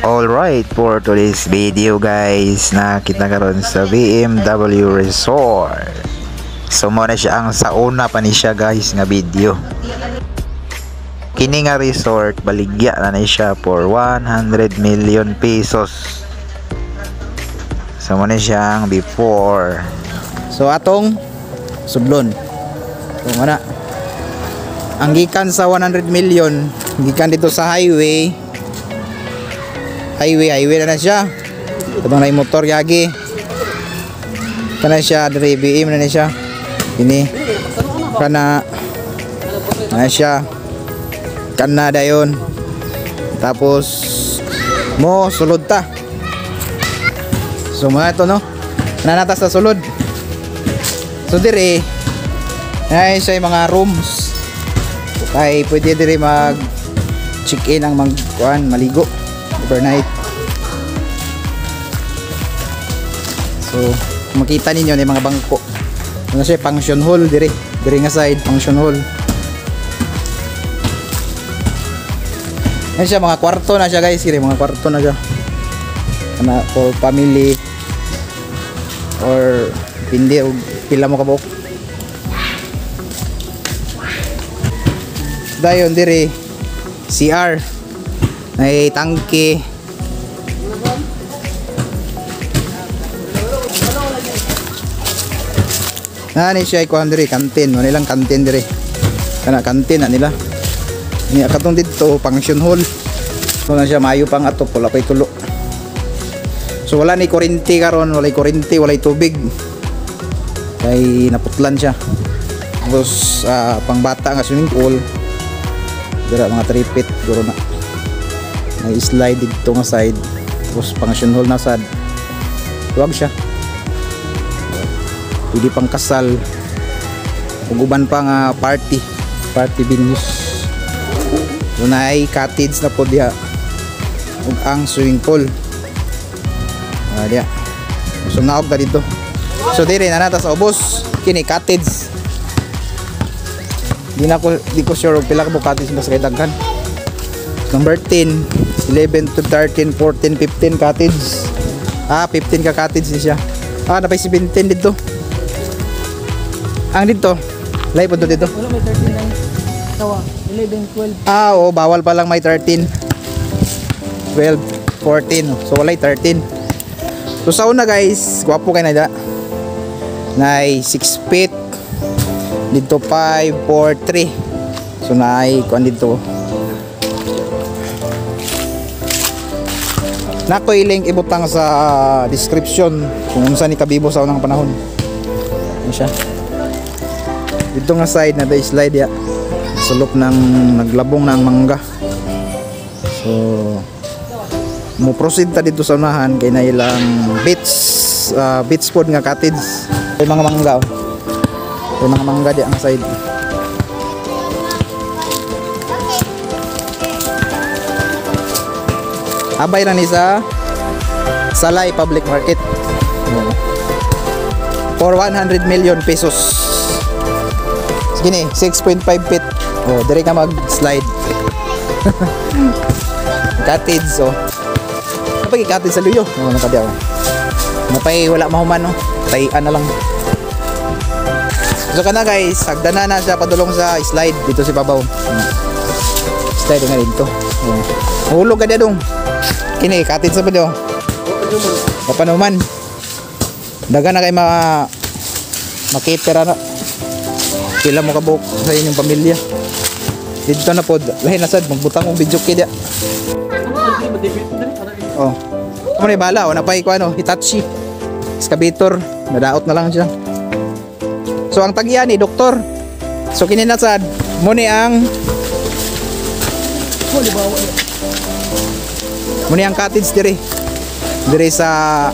Alright, for today's video guys, nakita karon sa BMW Resort. So mo na siya ang sauna pa ni siya guys nga video. Kini nga resort baligya na siya for 100 million pesos. So mo na siya ang before. So atong sublon. So mana ang gikan sa 100 million, gikan dito sa highway na siya. Katong na motor yagi. Kana siya diri BM na siya. Ini kana na siya. Kana dayon. Tapos mo sulod ta. So mga ito no. Nanatas sa sulod. So diri ay siya yung mga rooms. Kay pwede diri mag check-in ang magkuan maligo overnight. So makita ninyo ni mga bangko. Ano siya function hall diri nga side function hall. Yan siya mga kwarto na siya guys, kini mga kwarto na siya. Kana for family or hindi og pila mo kabok. Dayon diri CR may tangke. Nani siya ikuan diri kantin, wala nilang kantin diri. Kana kantin na nila. Ni akatong dito function hall. So na siya mayo pang ato pula pay tulo. So wala ni kuryente karon, wala kuryente, wala tubig. Kay naputlan siya. Tapos pangbata nga swimming pool. Dira mga 3 feet guro na. May slide dito nga side. Tapos function hall na sad. Tuwag siya. Pwede pang kasal. Uguban pa nga party venues. So na ay cottage na po diha. Ug ang swimming pool. Diya. So naog na dito. So dire na nata sa ubos. Kini cottage. Di ko sure pila ka cottage mas kay daghan. Number 10, 11 to 13, 14, 15 cottage. 15 ka cottage ni siya. Napay 17 dito. Ang dito, live po dito. Wala may 13 lang. Tawa, 11, 12. Oo, bawal pa lang may 13. 12, 14. So walay 13. So sa una guys, gwapo kay na da. Nay 6 feet. Dito 5, 4, 3. So nay kuan dito. Nakoy link ibutang sa description kung unsa ni kabibo sa unang panahon. Ano siya? Dito nga side na day slide ya. Sulok ng naglabong ng mangga. So mo proceed ta dito sa unahan kay na ilang beach food nga cottage. May mga mangga. May mga mangga di ang side. Abay na ni sa Salay Public Market. For 100 million pesos. Gini, 6.5 feet. Oh, dire ka mag-slide. Cottage, so. Kapag cottage sa luyo. Oh, nakadiyaw. Napay wala mahuman, no. Tayian na lang. So kana guys, hagdana na siya padulong sa slide dito si Babaw. Slide nga dito. Hulog ka dia dong. Kini, cottage sa pwede, oh. Papanuman. Daga na kay makitera na. Pila mo kabuk sa inyong pamilya. Dito na po, lahi na sad, magbutang kong video kaya. Oh. Ano na bala, o napay ko ano, Hitachi. Excavator, nadaot na lang siya. So ang tagyan ni doktor. So kininasad, muni ang cottage diri. Diri sa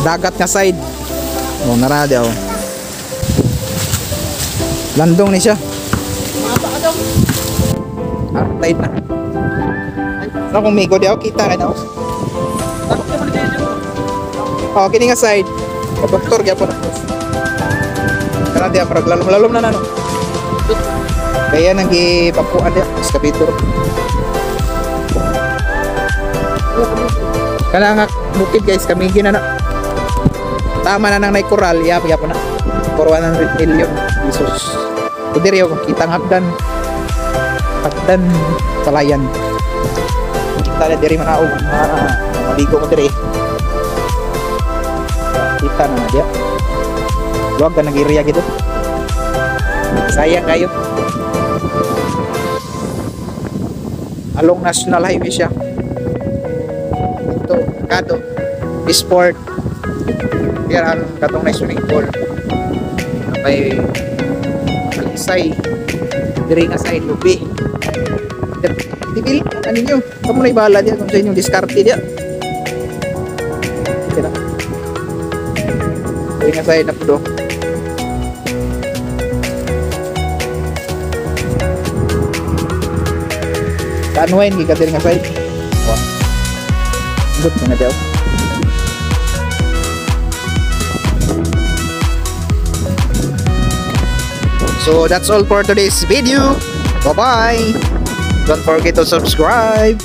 dagat nga side. Oh, narada oh. Landong ni siya. Tight na. Sa kung migo di ako kita rin ako. Oh, kini nga side. Doktor gyapon na. Kana dia parag lalom na no. Kaya nang gipapuan dia excavator. Kana nga bukid guys kami ginana. Tama na nang naikural, yap na. For 100 million pesos. Kundi rin kita ng hagdan palayan. Kita na diri manaog. Maligo mo diri. Kita na dia. Luwag ka nag-iriya gitu. Sayang kayo. Along National Highway siya. Ito, kato. Sport. Yan ang katong na swimming pool. May alisay. Diri nga sa lubi. Dibili ano ninyo. Kamu na ibahala diya kung sa inyong diskarte diya. Kira. Diri nga sa napdo. Kanuin gikat diri nga sa. Good mga daw. So that's all for today's video. Bye bye. Don't forget to subscribe.